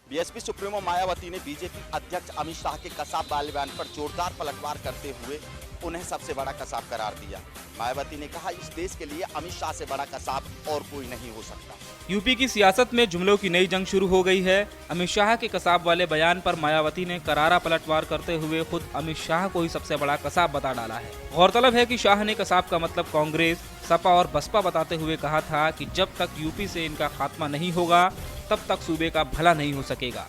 BSP supremo Mayawati ने BJP अध्यक्ष अमित शाह के कसाब वाले बयान पर जोरदार पलटवार करते हुए उन्हें सबसे बड़ा कसाब करार दिया। मायावती ने कहा, इस देश के लिए अमित शाह से बड़ा कसाब और कोई नहीं हो सकता। यूपी की सियासत में जुमलों की नई जंग शुरू हो गई है। अमित शाह के कसाब वाले बयान पर मायावती ने करारा पलटवार करते हुए खुद अमित शाह को ही सबसे बड़ा कसाब बता डाला है। गौरतलब है कि शाह ने कसाब का मतलब कांग्रेस, सपा और बसपा बताते हुए कहा था कि जब तक यूपी से इनका खात्मा नहीं होगा तब तक सूबे का भला नहीं हो सकेगा।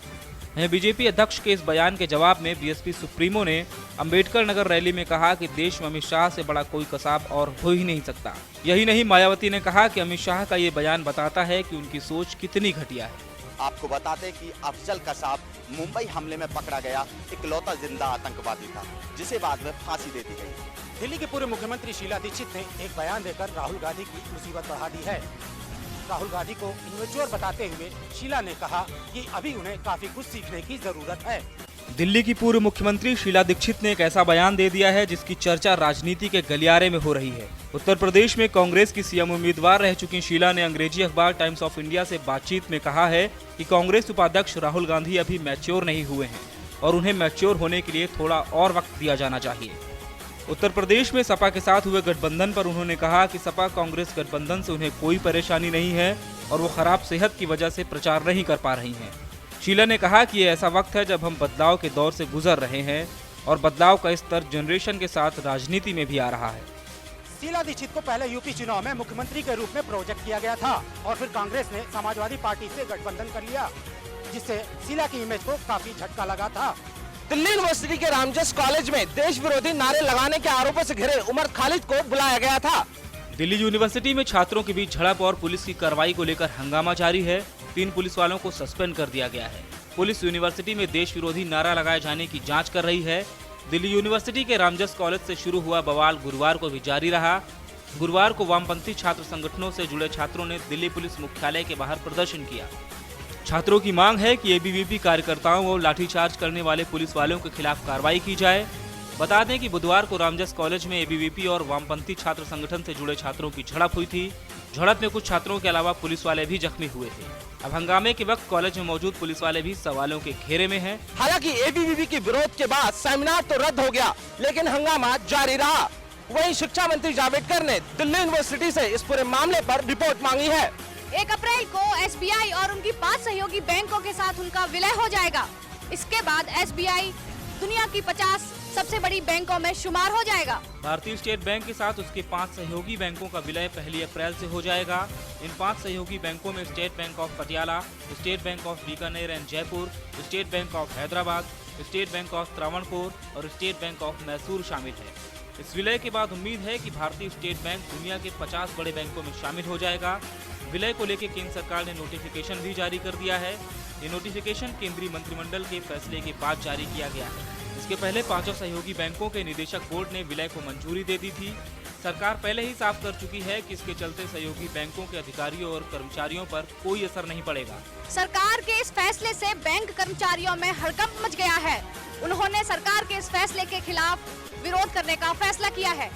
बीजेपी अध्यक्ष के इस बयान के जवाब में बीएसपी सुप्रीमो ने अंबेडकर नगर रैली में कहा कि देश में अमित शाह से बड़ा कोई कसाब और हो ही नहीं सकता। यही नहीं, मायावती ने कहा कि अमित शाह का ये बयान बताता है कि उनकी सोच कितनी घटिया है। आपको बता दें कि अफजल कसाब मुंबई हमले में पकड़ा गया इकलौता जिंदा आतंकवादी था, जिसे बाद में फांसी दे दी गई। दिल्ली के पूर्व मुख्यमंत्री शीला दीक्षित ने एक बयान देकर राहुल गांधी की मुसीबत बढ़ा दी है। राहुल गांधी को इमेच्योर बताते हुए शीला ने कहा कि अभी उन्हें काफी कुछ सीखने की जरूरत है। दिल्ली की पूर्व मुख्यमंत्री शीला दीक्षित ने एक ऐसा बयान दे दिया है जिसकी चर्चा राजनीति के गलियारे में हो रही है। उत्तर प्रदेश में कांग्रेस की सीएम उम्मीदवार रह चुकी शीला ने अंग्रेजी अखबार टाइम्स ऑफ इंडिया से बातचीत में कहा है कि कांग्रेस उपाध्यक्ष राहुल गांधी अभी मैच्योर नहीं हुए हैं और उन्हें मैच्योर होने के लिए थोड़ा और वक्त दिया जाना चाहिए। उत्तर प्रदेश में सपा के साथ हुए गठबंधन पर उन्होंने कहा कि सपा कांग्रेस गठबंधन से उन्हें कोई परेशानी नहीं है और वो खराब सेहत की वजह से प्रचार नहीं कर पा रही हैं। शीला ने कहा कि ये ऐसा वक्त है जब हम बदलाव के दौर से गुजर रहे हैं और बदलाव का स्तर जनरेशन के साथ राजनीति में भी आ रहा है। शीला दीक्षित को पहले यूपी चुनाव में मुख्यमंत्री के रूप में प्रोजेक्ट किया गया था और फिर कांग्रेस ने समाजवादी पार्टी से गठबंधन कर लिया, जिससे शीला की इमेज को काफी झटका लगा था। दिल्ली यूनिवर्सिटी के रामजस कॉलेज में देश विरोधी नारे लगाने के आरोपों से घिरे उमर खालिद को बुलाया गया था। दिल्ली यूनिवर्सिटी में छात्रों के बीच झड़प और पुलिस की कार्रवाई को लेकर हंगामा जारी है। 3 पुलिस वालों को सस्पेंड कर दिया गया है। पुलिस यूनिवर्सिटी में देश विरोधी नारा लगाए जाने की जांच कर रही है। दिल्ली यूनिवर्सिटी के रामजस कॉलेज से शुरू हुआ बवाल गुरुवार को भी जारी रहा। गुरुवार को वामपंथी छात्र संगठनों से जुड़े छात्रों ने दिल्ली पुलिस मुख्यालय के बाहर प्रदर्शन किया। छात्रों की मांग है कि एबीवीपी कार्यकर्ताओं और लाठीचार्ज करने वाले पुलिस वालों के खिलाफ कार्रवाई की जाए। बता दें कि बुधवार को रामजस कॉलेज में एबीवीपी और वामपंथी छात्र संगठन से जुड़े छात्रों की झड़प हुई थी। झड़प में कुछ छात्रों के अलावा पुलिस वाले भी जख्मी हुए थे। अब हंगामे के वक्त कॉलेज में मौजूद पुलिस वाले भी सवालों के घेरे में हैं। हालांकि एबीवीपी के विरोध के बाद सेमिनार तो रद्द हो गया, लेकिन हंगामा जारी रहा। वहीं शिक्षा मंत्री जावड़ेकर ने दिल्ली यूनिवर्सिटी से इस पूरे मामले पर रिपोर्ट मांगी है। 1 अप्रैल को एसबीआई और उनकी 5 सहयोगी बैंकों के साथ उनका विलय हो जाएगा। इसके बाद एसबीआई दुनिया की 50 सबसे बड़ी बैंकों में शुमार हो जाएगा। भारतीय स्टेट बैंक के साथ उसके 5 सहयोगी बैंकों का विलय 1 अप्रैल से हो जाएगा। इन 5 सहयोगी बैंकों में state bank of Patiala, state bank of Bikaner and Jaipur, state bank of Hyderabad, state bank of Travancore और स्टेट बैंक ऑफ मैसूर शामिल है। इस विलय के बाद उम्मीद है कि भारतीय स्टेट बैंक दुनिया के 50 बड़े बैंकों में शामिल हो जाएगा। विलय को लेकर केंद्र सरकार ने नोटिफिकेशन भी जारी कर दिया है। ये नोटिफिकेशन केंद्रीय मंत्रिमंडल के फैसले के बाद जारी किया गया है। इसके पहले 5 सहयोगी बैंकों के निदेशक बोर्ड ने विलय को मंजूरी दे दी थी। सरकार पहले ही साफ कर चुकी है कि इसके चलते सहयोगी बैंकों के अधिकारियों और कर्मचारियों पर कोई असर नहीं पड़ेगा। सरकार के इस फैसले से बैंक कर्मचारियों में हड़कंप मच गया है। उन्होंने सरकार के इस फैसले के खिलाफ विरोध करने का फैसला किया है।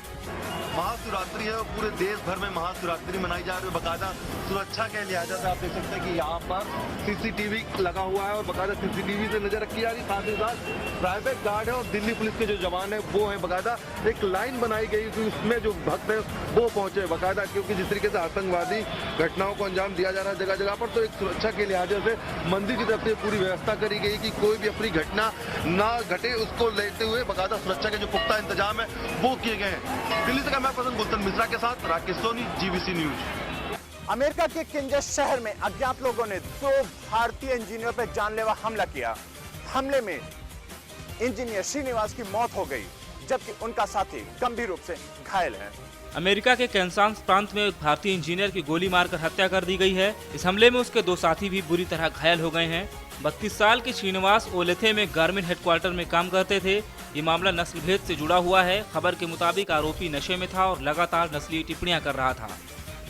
महाशिवरात्रि है और पूरे देश भर में महाशिवरात्रि मनाई जा रही है। बकायदा सुरक्षा के लिहाजा से आप देख सकते हैं कि यहाँ पर सीसीटीवी लगा हुआ है और बकायदा सीसीटीवी से नजर रखी जा रही है। साथ ही साथ प्राइवेट गार्ड है और दिल्ली पुलिस के जो जवान है वो है। बकायदा एक लाइन बनाई गई कि उसमें जो भक्त है वो पहुंचे बकायदा, क्योंकि जिस तरीके से आतंकवादी घटनाओं को अंजाम दिया जा रहा है जगह जगह पर, तो एक सुरक्षा के लिहाजे से मंदिर की तरफ से पूरी व्यवस्था करी गई कि कोई भी अपनी घटना ना घटे, उसको लेते हुए बकायदा सुरक्षा के जो पुख्ता इंतजाम है वो किए गए हैं। दिल्ली से मैं पसंद गुलशन मिश्रा के साथ Rakesh Soni, GVC news. America के किंजस शहर में अज्ञात लोगों ने 2 भारतीय इंजीनियर पर जानलेवा हमला किया। हमले में इंजीनियर श्रीनिवास की मौत हो गई, जबकि उनका साथी गंभीर रूप से घायल है। अमेरिका के कैंसास प्रांत में एक भारतीय इंजीनियर की गोली मारकर हत्या कर दी गई है। इस हमले में उसके 2 साथी भी बुरी तरह घायल हो गए हैं। 32 साल के श्रीनिवास ओलेथे में गारमेंट हेडक्वार्टर में काम करते थे। ये मामला नस्ल भेद से जुड़ा हुआ है। खबर के मुताबिक आरोपी नशे में था और लगातार नस्लीय टिप्पणियां कर रहा था।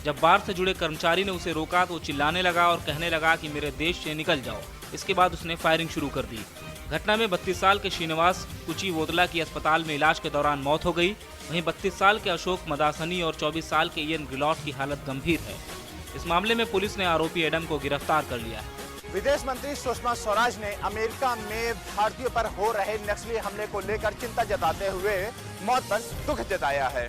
जब बार से जुड़े कर्मचारी ने उसे रोका तो चिल्लाने लगा और कहने लगा कि मेरे देश से निकल जाओ। इसके बाद उसने फायरिंग शुरू कर दी। घटना में 32 साल के श्रीनिवास कुचीवोदला की अस्पताल में इलाज के दौरान मौत हो गई। वहीं 32 साल के अशोक मदासनी और 24 साल के इयन गिलॉट की हालत गंभीर है। इस मामले में पुलिस ने आरोपी एडम को गिरफ्तार कर लिया है। विदेश मंत्री सुषमा स्वराज ने अमेरिका में भारतीयों पर हो रहे नक्सली हमले को लेकर चिंता जताते हुए मौत पर दुख जताया है।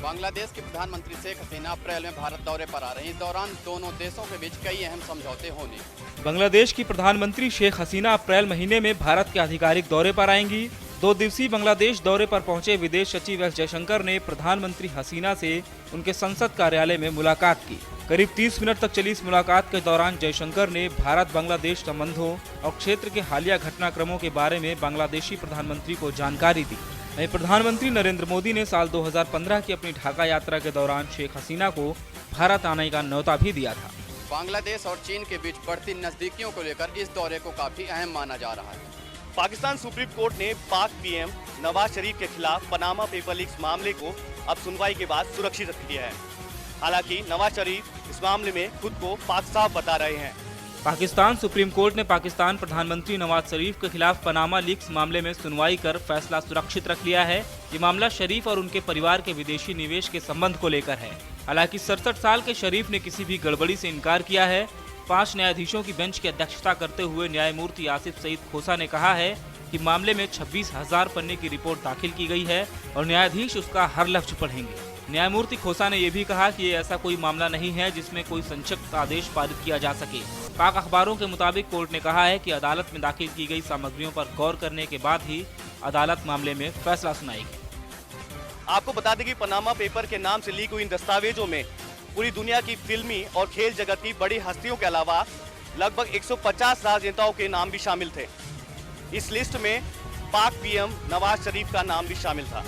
बांग्लादेश के प्रधानमंत्री शेख हसीना अप्रैल में भारत दौरे पर आ रहे हैं। इस दौरान दोनों देशों के बीच कई अहम समझौते होने। बांग्लादेश की प्रधानमंत्री शेख हसीना अप्रैल महीने में भारत के आधिकारिक दौरे पर आएंगी। 2 दिवसीय बांग्लादेश दौरे पर पहुंचे विदेश सचिव एस जयशंकर ने प्रधानमंत्री हसीना से उनके संसद कार्यालय में मुलाकात की। करीब 30 मिनट तक चली इस मुलाकात के दौरान जयशंकर ने भारत बांग्लादेश संबंधों और क्षेत्र के हालिया घटनाक्रमों के बारे में बांग्लादेशी प्रधानमंत्री को जानकारी दी। वहीं प्रधानमंत्री नरेंद्र मोदी ने साल 2015 की अपनी ढाका यात्रा के दौरान शेख हसीना को भारत आने का न्योता भी दिया था। बांग्लादेश और चीन के बीच बढ़ती नजदीकियों को लेकर इस दौरे को काफी अहम माना जा रहा है। पाकिस्तान सुप्रीम कोर्ट ने पाक पीएम नवाज शरीफ के खिलाफ पनामा पेपर लीक्स मामले को अब सुनवाई के बाद सुरक्षित रख दिया है। हालांकि नवाज शरीफ इस मामले में खुद को पाक साफ बता रहे हैं। पाकिस्तान सुप्रीम कोर्ट ने पाकिस्तान प्रधानमंत्री नवाज शरीफ के खिलाफ पनामा लीक्स मामले में सुनवाई कर फैसला सुरक्षित रख लिया है। ये मामला शरीफ और उनके परिवार के विदेशी निवेश के संबंध को लेकर है। हालांकि 67 साल के शरीफ ने किसी भी गड़बड़ी से इनकार किया है। 5 न्यायाधीशों की बेंच की अध्यक्षता करते हुए न्यायमूर्ति आसिफ सईद खोसा ने कहा है कि मामले में 26,000 पन्ने की रिपोर्ट दाखिल की गई है और न्यायाधीश उसका हर लफ्ज पढ़ेंगे। न्यायमूर्ति खोसा ने यह भी कहा कि ये ऐसा कोई मामला नहीं है जिसमें कोई संक्षिप्त आदेश पारित किया जा सके। पाक अखबारों के मुताबिक कोर्ट ने कहा है कि अदालत में दाखिल की गई सामग्रियों पर गौर करने के बाद ही अदालत मामले में फैसला सुनाएगी। आपको बता दें कि पनामा पेपर के नाम से लीक हुई इन दस्तावेजों में पूरी दुनिया की फिल्मी और खेल जगत की बड़ी हस्तियों के अलावा लगभग 150 राजनेताओं के नाम भी शामिल थे। इस लिस्ट में पाक पीएम नवाज शरीफ का नाम भी शामिल था।